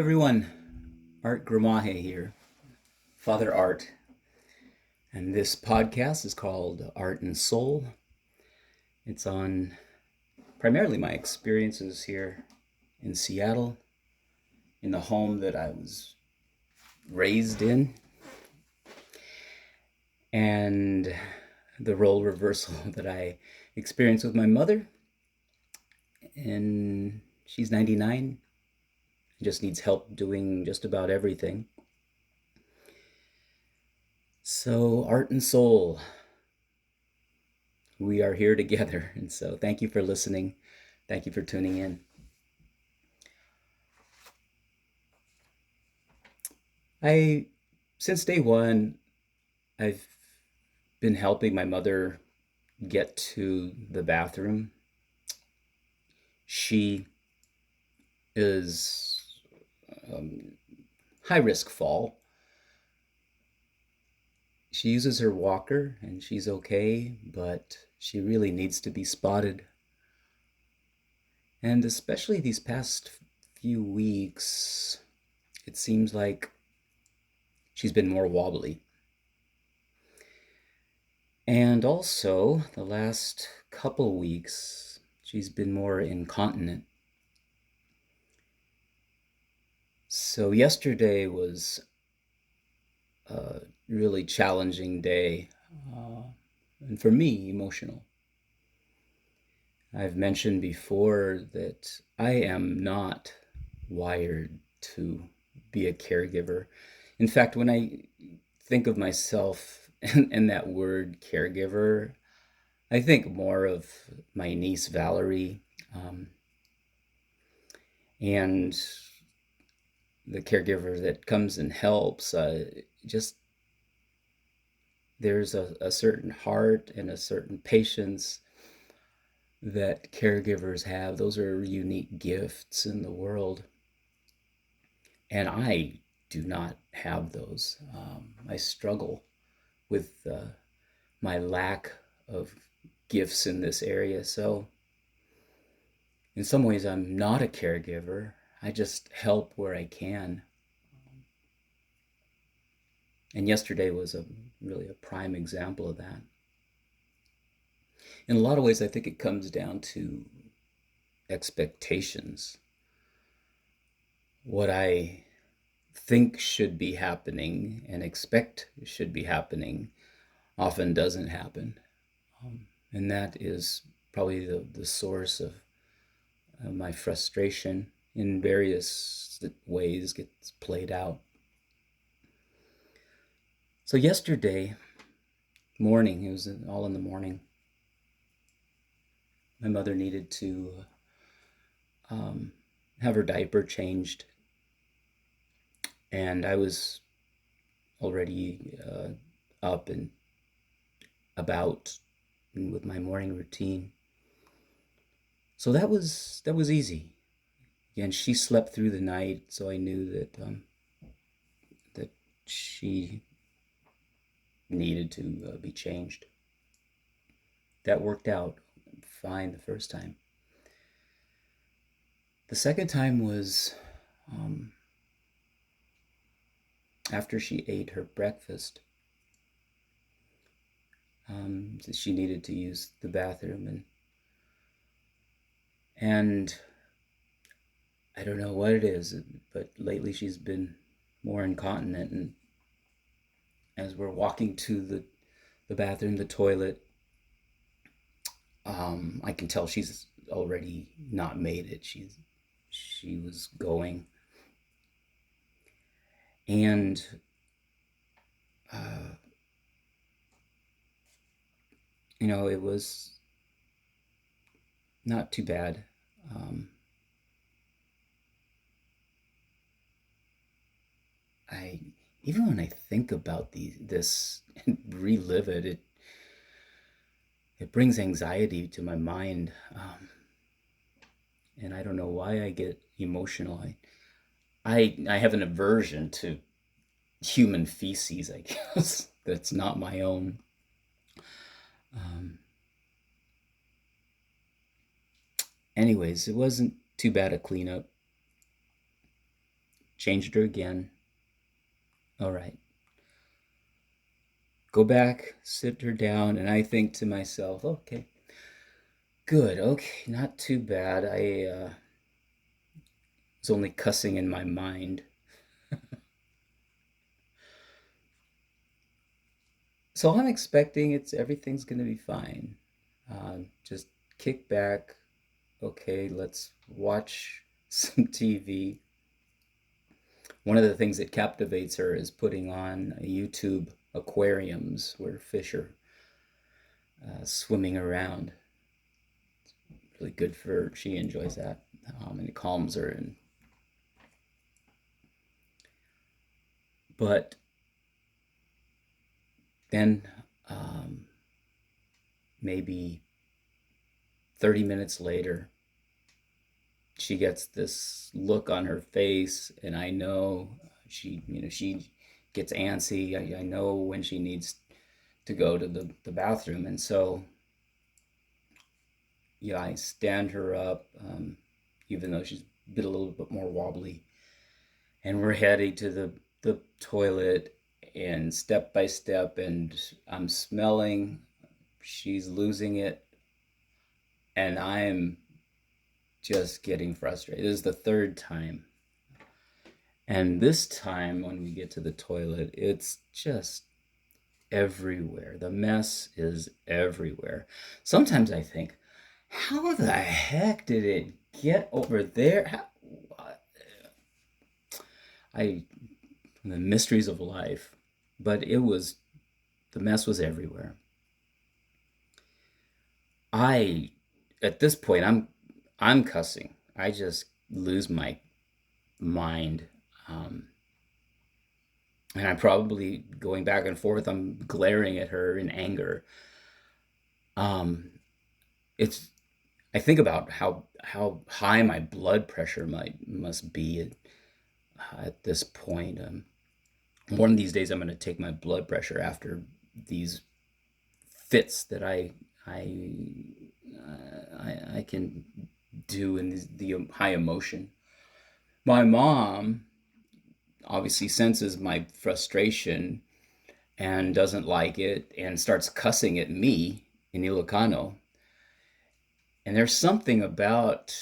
everyone. Art Gramahe here, Father Art. And this podcast is called Art and Soul. It's on primarily my experiences here in Seattle, in the home that I was raised in, and the role reversal that I experienced with my mother. And she's 99, just needs help doing just about everything. So, Art and Soul, we are here together. And so, thank you for listening. Thank you for tuning in. I, since day one, I've been helping my mother get to the bathroom. She is high risk fall. She uses her walker and she's okay, but she really needs to be spotted. And especially these past few weeks, it seems like she's been more wobbly. And also, the last couple weeks, she's been more incontinent. So, yesterday was a really challenging day, and for me, emotional. I've mentioned before that I am not wired to be a caregiver. In fact, when I think of myself and that word caregiver, I think more of my niece Valerie, and the caregiver that comes and helps. Just there's a certain heart and a certain patience that caregivers have. Those are unique gifts in the world. And I do not have those. I struggle with my lack of gifts in this area. So, in some ways, I'm not a caregiver. I just help where I can. And yesterday was really a prime example of that. In a lot of ways, I think it comes down to expectations. What I think should be happening and expect should be happening often doesn't happen. And that is probably the source of my frustration in various ways gets played out. So yesterday morning, it was all in the morning, my mother needed to have her diaper changed. And I was already up and about and with my morning routine. So that was easy. Again, she slept through the night, so I knew that she needed to be changed. That worked out fine the first time. The second time was after she ate her breakfast. She needed to use the bathroom, and I don't know what it is, but lately she's been more incontinent, and as we're walking to the bathroom, the toilet, I can tell she's already not made it. She was going, and uh, it was not too bad. I Even when I think about this and relive it, it brings anxiety to my mind, and I don't know why I get emotional. I have an aversion to human feces, I guess, that's not my own. Um, Anyways, it wasn't too bad a cleanup. changed her again. All right. Go back, sit her down, and I think to myself, okay, good, okay, not too bad. I was only cussing in my mind. So I'm expecting everything's gonna be fine. Just kick back. Okay, let's watch some TV. One of the things that captivates her is putting on YouTube aquariums where fish are swimming around. Really good for her. She enjoys that, and it calms her. But then um, maybe 30 minutes later, she gets this look on her face, and I know she gets antsy. I know when she needs to go to the bathroom, and so yeah, I stand her up, even though she's a little bit more wobbly, and we're heading to the toilet, and step by step, and I'm smelling she's losing it, and I'm just getting frustrated. This is the third time. And this time, when we get to the toilet, it's just everywhere. The mess is everywhere. Sometimes I think, how the heck did it get over there? I, the mysteries of life. But the mess was everywhere. I, at this point, I'm cussing. I just lose my mind. Um, and I'm probably going back and forth. I'm glaring at her in anger. Um, it's I think about how high my blood pressure must be at this point. One of these days, I'm going to take my blood pressure after these fits that I can do in the high emotion. My mom obviously senses my frustration and doesn't like it and starts cussing at me in Ilocano. And there's something about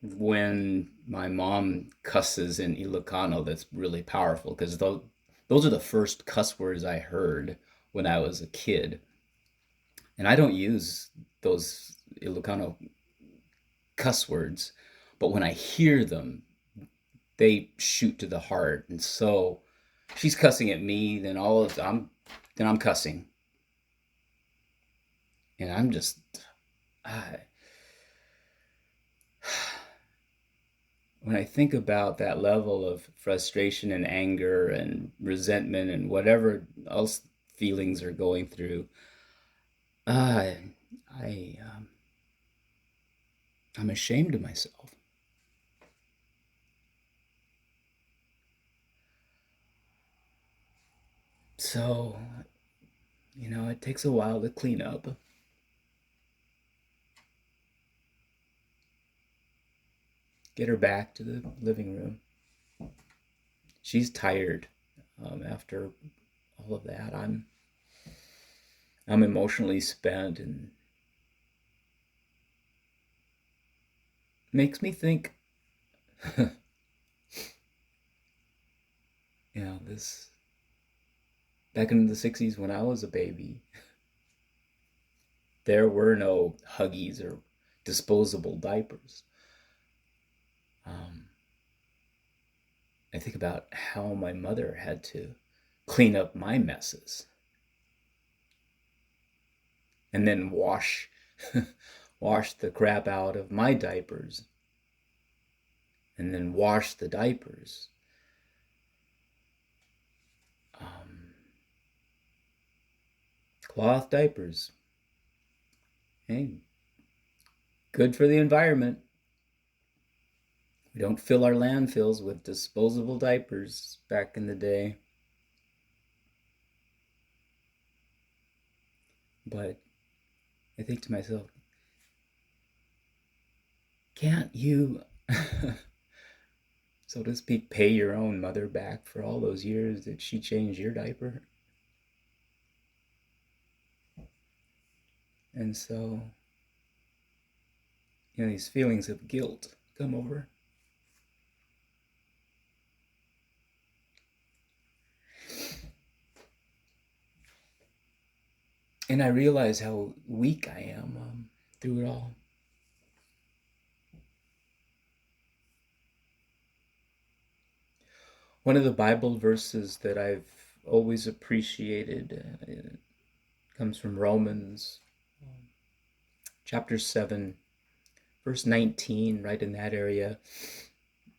when my mom cusses in Ilocano that's really powerful because those are the first cuss words I heard when I was a kid. And I don't use those Ilocano cuss words, but when I hear them, they shoot to the heart. And so she's cussing at me, then I'm cussing. And I'm just I, when I think about that level of frustration and anger and resentment and whatever else feelings are going through, uh, I I'm ashamed of myself. So it takes a while to clean up, get her back to the living room. She's tired after all of that. I'm emotionally spent, and makes me think, this back in the 60s when I was a baby, there were no Huggies or disposable diapers. Um, I think about how my mother had to clean up my messes and then wash the crap out of my diapers and then wash the diapers. Um, Cloth diapers. Hey, good for the environment. We don't fill our landfills with disposable diapers back in the day. But I think to myself, can't you so to speak, pay your own mother back for all those years that she changed your diaper. And so, these feelings of guilt come over. And I realize how weak I am through it all. One of the Bible verses that I've always appreciated comes from Romans chapter 7, verse 19, right in that area.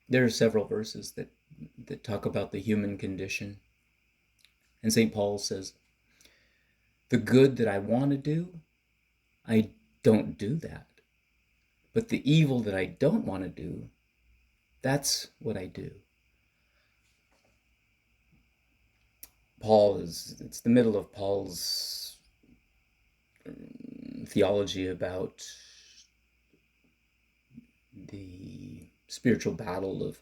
There are several verses that talk about the human condition. And St. Paul says, the good that I want to do, I don't do that. But the evil that I don't want to do, that's what I do. It's the middle of Paul's theology about the spiritual battle of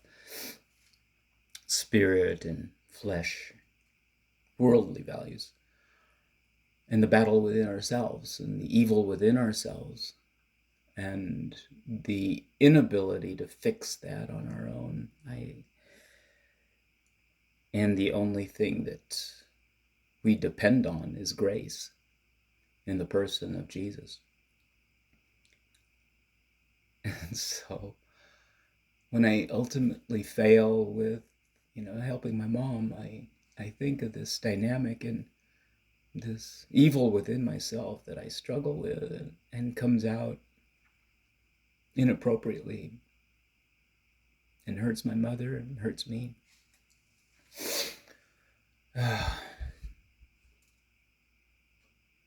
spirit and flesh, worldly values, and the battle within ourselves and the evil within ourselves, and the inability to fix that on our own. And the only thing that we depend on is grace in the person of Jesus. And so when I ultimately fail with, helping my mom, I think of this dynamic and this evil within myself that I struggle with and comes out inappropriately and hurts my mother and hurts me.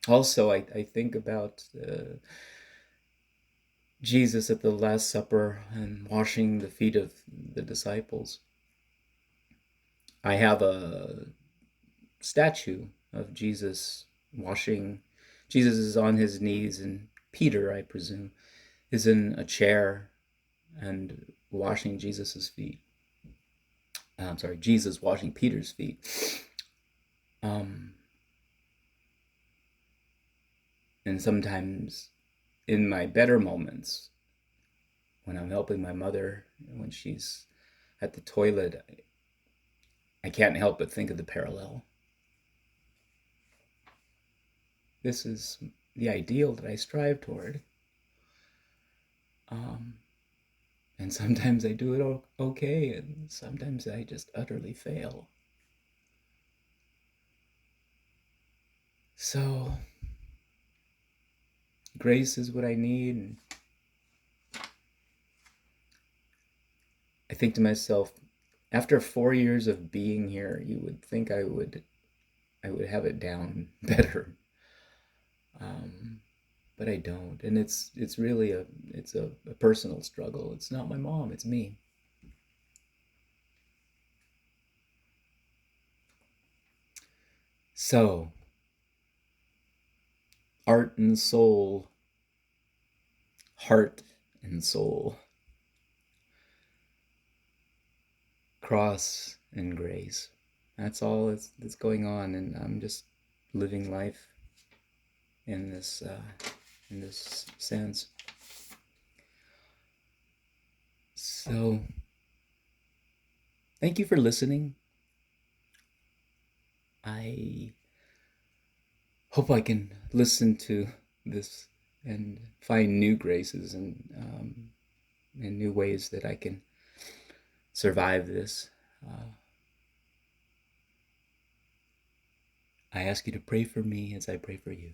Also, I think about Jesus at the Last Supper and washing the feet of the disciples. I have a statue of Jesus washing. Jesus is on his knees, and Peter, I presume, is in a chair and washing Jesus's feet. I'm sorry, Jesus washing Peter's feet. And sometimes in my better moments, when I'm helping my mother, when she's at the toilet, I can't help but think of the parallel. This is the ideal that I strive toward. And sometimes I do it okay, and sometimes I just utterly fail. So, grace is what I need. And I think to myself, after 4 years of being here, you would think I would have it down better. But I don't, and it's really a personal struggle. It's not my mom, it's me. So, art and soul, heart and soul, cross and grace. That's all that's going on, and I'm just living life in this sense. So, thank you for listening. I hope I can listen to this and find new graces and new ways that I can survive this. I ask you to pray for me as I pray for you.